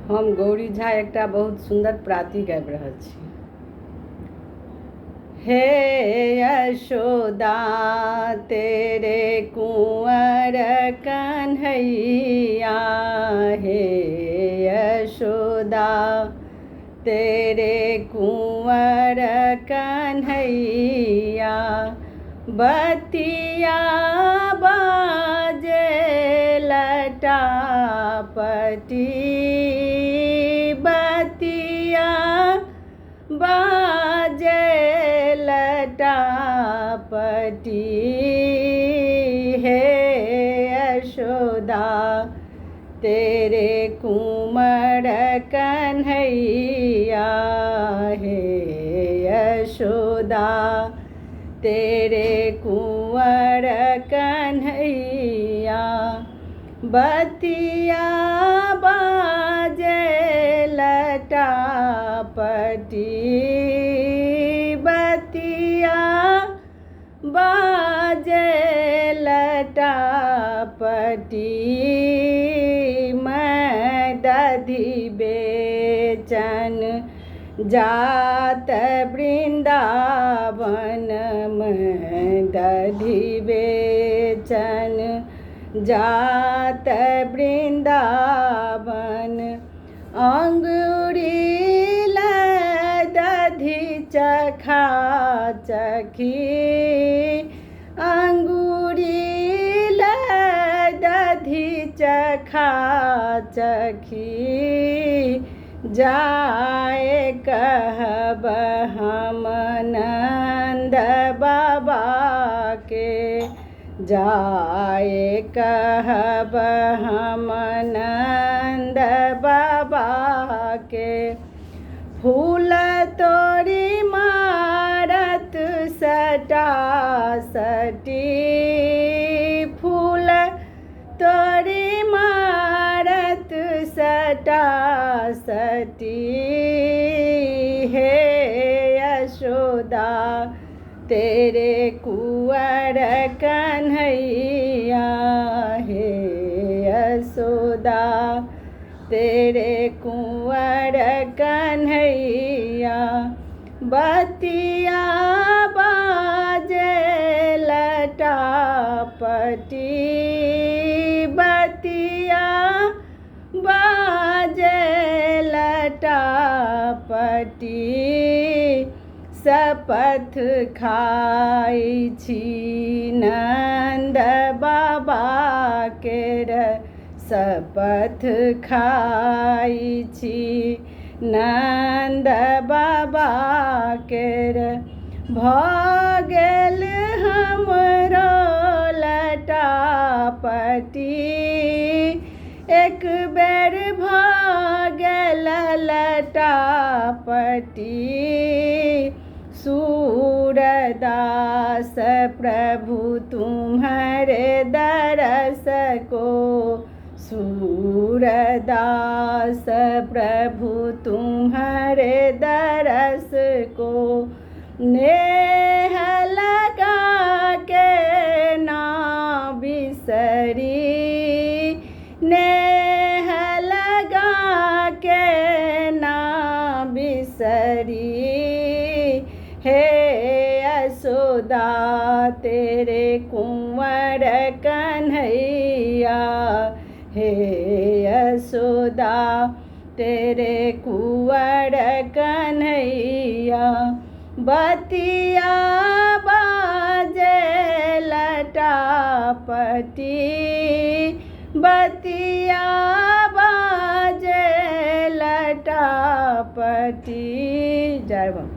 हम गौरी झा एकटा बहुत सुंदर प्राति गाबि रहल छी। हे यशोदा तेरे कुंवर कन्हैया, हे यशोदा तेरे कुंवर कन्हैया, बतिया बाजे लटापटी, बतिया बाजे लटापटी, हे यशोदा तेरे कुंवर कन्हैया, हे यशोदा तेरे कुंवर कन्हैया, बतिया बाजे लटापटी, बतिया बाजे लटापटी, मैं दधि बेचन जात वृंदावन, में दधि बेचन जात वृंदावन, अंगूरी दधि चखा चखी, अंगूरी दधि चखा चखी, जाए कहब हम नंद बाबा के, जाए कहब हम नंद बाबा के, फूल तोरी मारत सटा सटी, फूल तोरी मारत सटा सटी, हे यशोदा तेरे कुंवर कन्हैया, हे यशोदा तेरे कुंवर कन्हैया, बतिया बाजे लटापटी, बतिया बाजे लटापटी, शपथ खाई छी नंद बाबा केर, शपथ खाई छी नंद बाबा केर, भऽ गेल हमरो लटापटी, एक बेर भऽ गेल लटापटी, सूरदास प्रभु तुम्हारे दरस को, सूरदास प्रभु तुम्हारे दरस को, नेह लगा के ना बिसरी, नेह लगा के ना बिसरी, हे यशोदा तेरे कुंवर कन्हैया, हे यशोदा तेरे कुंवर कन्हैया, बतिया बाजे लटापटी, बतिया बाजे लटापटी। जय बाबा।